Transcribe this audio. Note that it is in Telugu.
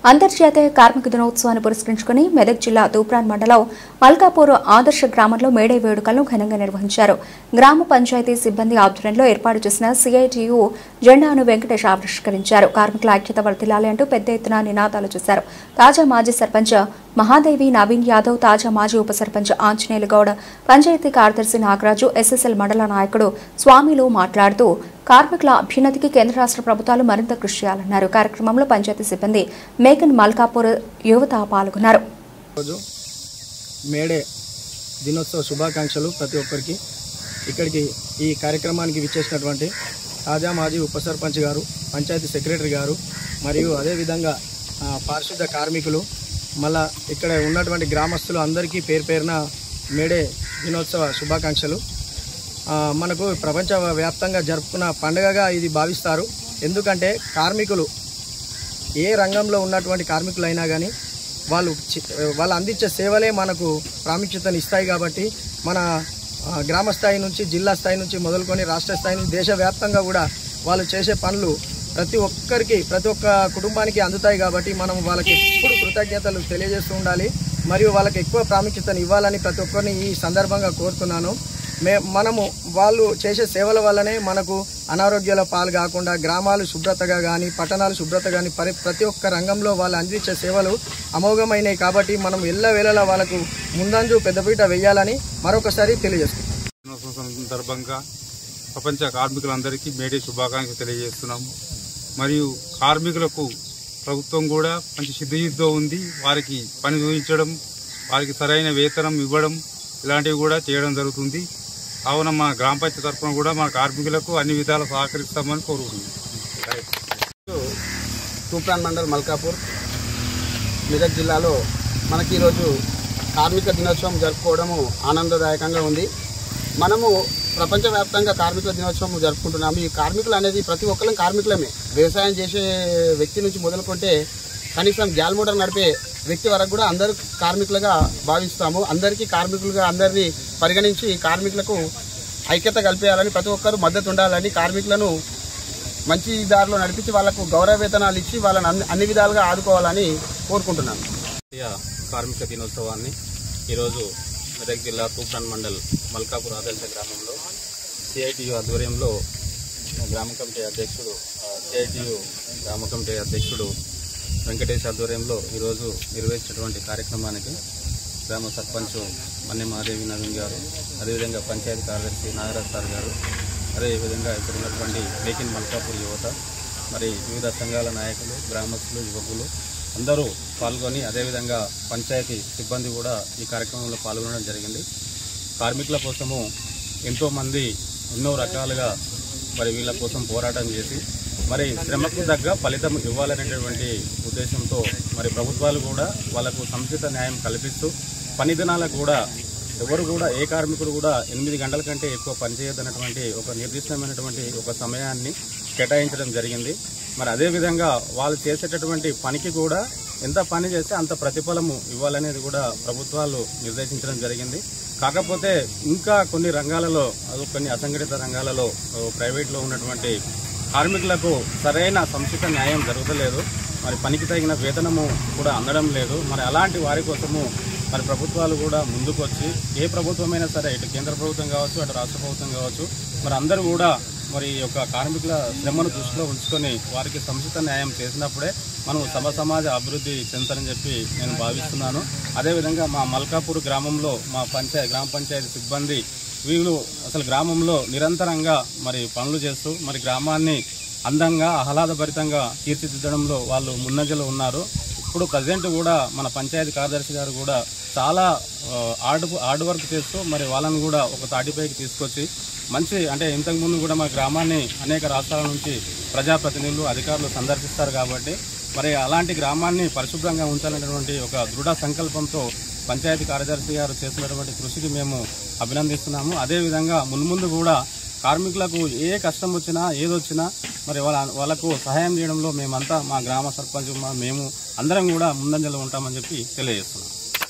అంతర్జాతీయ కార్మిక దినోత్సవాన్ని పురస్కరించుకుని మెదక్ జిల్లా తూప్రాన్ మండలం మల్కాపూర్ ఆదర్శ గ్రామంలో మేడే వేడుకలను ఘనంగా నిర్వహించారు. గ్రామ పంచాయతీ సిబ్బంది ఆధ్వర్యంలో ఏర్పాటు చేసిన సిఐటియు జెండాను వెంకటేష్ ఆవిష్కరించారు. కార్మికుల ఐక్యత వర్ధిల్లాలి అంటూ పెద్ద ఎత్తున నినాదాలు చేశారు. తాజా మాజీ సర్పంచ్ మహాదేవి నవీన్ యాదవ్, తాజా మాజీ ఉప సర్పంచ్ ఆంజనేయులు గౌడ్, పంచాయతీ కార్యదర్శి నాగరాజు, ఎస్ఎస్ఎల్ మండల నాయకుడు స్వామిలు మాట్లాడుతూ కార్మికుల అభ్యున్నతికి కేంద్ర రాష్ట్ర ప్రభుత్వాలు మరింత కృషి చేయాలన్నారు. కార్యక్రమంలో పంచాయతీ సిబ్బంది మేకన్ మల్కాపూర్ యువత పాల్గొన్నారు. మేడే దినోత్సవ శుభాకాంక్షలు ప్రతి ఒక్కరికి. ఇక్కడికి ఈ కార్యక్రమానికి విచ్చేసినటువంటి తాజా మాజీ ఉప సర్పంచ్ గారు, పంచాయతీ సెక్రటరీ గారు మరియు అదేవిధంగా పారిశుద్ధ కార్మికులు, మళ్ళా ఇక్కడ ఉన్నటువంటి గ్రామస్తులు అందరికీ పేరు పేరున మేడే దినోత్సవ శుభాకాంక్షలు. మనకు ప్రపంచ వ్యాప్తంగా జరుపుకున్న పండుగగా ఇది భావిస్తారు. ఎందుకంటే కార్మికులు ఏ రంగంలో ఉన్నటువంటి కార్మికులైనా కానీ వాళ్ళు అందించే సేవలే మనకు ప్రాముఖ్యతను ఇస్తాయి. కాబట్టి మన గ్రామ స్థాయి నుంచి, జిల్లా స్థాయి నుంచి మొదలుకొని రాష్ట్ర స్థాయి నుంచి దేశవ్యాప్తంగా కూడా వాళ్ళు చేసే పనులు ప్రతి ఒక్క కుటుంబానికి అందుతాయి. కాబట్టి మనం వాళ్ళకి ఎప్పుడు కృతజ్ఞతలు తెలియజేస్తూ ఉండాలి మరియు వాళ్ళకి ఎక్కువ ప్రాముఖ్యతను ఇవ్వాలని ప్రతి ఒక్కరిని ఈ సందర్భంగా కోరుతున్నాను. మనము వాళ్ళు చేసే సేవల వల్లనే మనకు అనారోగ్యాల పాలు కాకుండా గ్రామాలు శుభ్రతగా కానీ, పట్టణాలు శుభ్రత కానీ ప్రతి ఒక్క రంగంలో వాళ్ళు అందించే సేవలు అమోఘమైనవి. కాబట్టి మనం ఎల్లవేళలా వాళ్ళకు ముందంజు పెద్దపీట వేయాలని మరొకసారి తెలియజేస్తున్నాం. సందర్భంగా ప్రపంచ కార్మికులందరికీ మేడే శుభాకాంక్షలు తెలియజేస్తున్నాము. మరియు కార్మికులకు ప్రభుత్వం కూడా మంచి సిద్ధయుద్ధం ఉంది. వారికి పని చూపించడం, వారికి సరైన వేతనం ఇవ్వడం ఇలాంటివి కూడా చేయడం జరుగుతుంది. కావున మా గ్రామ పంచాయతీ తరఫున కూడా మా కార్మికులకు అన్ని విధాలు సహకరిస్తామని కోరుకుంటున్నాం. తూప్రాన్ మండల్ మల్కాపూర్ మెదక్ జిల్లాలో మనకి ఈరోజు కార్మిక దినోత్సవం జరుపుకోవడము ఆనందదాయకంగా ఉంది. మనము ప్రపంచవ్యాప్తంగా కార్మికుల దినోత్సవం జరుపుకుంటున్నాము. ఈ కార్మికులు అనేది ప్రతి ఒక్కరం కార్మికులమే. వ్యవసాయం చేసే వ్యక్తి నుంచి మొదలుకుంటే కనీసం గ్యాల్ మోటార్ నడిపే వ్యక్తి వరకు కూడా అందరూ కార్మికులుగా భావిస్తాము. అందరికీ కార్మికులుగా అందరినీ పరిగణించి కార్మికులకు ఐక్యత కల్పేయాలని, ప్రతి ఒక్కరూ మద్దతు ఉండాలని, కార్మికులను మంచి దారిలో నడిపించి వాళ్లకు గౌరవ వేతనాలు ఇచ్చి వాళ్ళని అన్ని విధాలుగా ఆదుకోవాలని కోరుకుంటున్నాను. కార్మిక దినోత్సవాన్ని ఈరోజు మెదక్ జిల్లా తూప్రాన్ మండల్ మల్కాపూర్ ఆదర్శ గ్రామంలో సిఐటియు ఆధ్వర్యంలో గ్రామ కమిటీ అధ్యక్షుడు వెంకటేష్ ఆధ్వర్యంలో ఈరోజు నిర్వహించినటువంటి కార్యక్రమానికి గ్రామ సర్పంచ్ మహాదేవి నవీన్ గారు, అదేవిధంగా పంచాయతీ కార్యదర్శి నాగరాజ్ సార్ గారు, అదేవిధంగా ఇక్కడ ఉన్నటువంటి మేకిన్ మల్కాపూర్ యువత, మరి వివిధ సంఘాల నాయకులు, గ్రామస్తులు, యువకులు అందరూ పాల్గొని, అదేవిధంగా పంచాయతీ సిబ్బంది కూడా ఈ కార్యక్రమంలో పాల్గొనడం జరిగింది. కార్మికుల కోసము ఎంతోమంది ఎన్నో రకాలుగా మరి వీళ్ళ కోసం పోరాటం చేసి మరి శ్రమకు తగ్గ ఫలితం ఇవ్వాలనేటువంటి ఉద్దేశంతో మరి ప్రభుత్వాలు కూడా వాళ్లకు సముచిత న్యాయం కల్పిస్తూ పని దినాలకు కూడా ఎవరు కూడా ఏ కార్మికుడు కూడా 8 గంటల కంటే ఎక్కువ పనిచేయద్దన్నటువంటి ఒక నిర్దిష్టమైనటువంటి ఒక సమయాన్ని కేటాయించడం జరిగింది. మరి అదేవిధంగా వాళ్ళు చేసేటటువంటి పనికి కూడా ఎంత పని చేస్తే అంత ప్రతిఫలము ఇవ్వాలనేది కూడా ప్రభుత్వాలు నిర్దేశించడం జరిగింది. కాకపోతే ఇంకా కొన్ని రంగాలలో, కొన్ని అసంఘటిత రంగాలలో, ప్రైవేట్లో ఉన్నటువంటి కార్మికులకు సరైన సముచిత న్యాయం జరగలేదు. మరి పనికి తగిన వేతనము కూడా అందడం లేదు. మరి అలాంటి వారి కోసము మరి ప్రభుత్వాలు కూడా ముందుకు వచ్చి, ఏ ప్రభుత్వమైనా సరే, ఇటు కేంద్ర ప్రభుత్వం కావచ్చు, అటు రాష్ట్ర ప్రభుత్వం కావచ్చు, మరి అందరూ కూడా మరి యొక్క కార్మికుల శ్రమను దృష్టిలో ఉంచుకొని వారికి సముచిత న్యాయం చేసినప్పుడే మనం సమాజ అభివృద్ధి చెందుతారని చెప్పి నేను భావిస్తున్నాను. అదేవిధంగా మా మల్కాపూర్ గ్రామంలో మా గ్రామ పంచాయతీ సిబ్బంది వీళ్ళు అసలు గ్రామంలో నిరంతరంగా మరి పనులు చేస్తూ మరి గ్రామాన్ని అందంగా, ఆహ్లాదభరితంగా తీర్చిదిద్దడంలో వాళ్ళు ముందంజలో ఉన్నారు. ఇప్పుడు ప్రజెంట్ కూడా మన పంచాయతీ కార్యదర్శి గారు కూడా చాలా హార్డ్ వర్క్ చేస్తూ మరి వాళ్ళని కూడా ఒక తాటిపైకి తీసుకొచ్చి మంచి, అంటే ఇంతకుముందు కూడా మా గ్రామాన్ని అనేక రాష్ట్రాల నుంచి ప్రజాప్రతినిధులు, అధికారులు సందర్శిస్తారు. కాబట్టి మరి అలాంటి గ్రామాన్ని పరిశుభ్రంగా ఉంచాలనేటువంటి ఒక దృఢ సంకల్పంతో పంచాయతీ కార్యదర్శి గారు చేసినటువంటి కృషికి మేము అభినందిస్తున్నాము. అదేవిధంగా మున్ముందు కూడా కార్మికులకు ఏ కష్టం వచ్చినా, ఏదొచ్చినా మరి వాళ్ళకు సహాయం చేయడంలో మేమంతా, మా గ్రామ సర్పంచ్, మేము అందరం కూడా ముందంజలో ఉంటామని చెప్పి తెలియజేస్తున్నాం.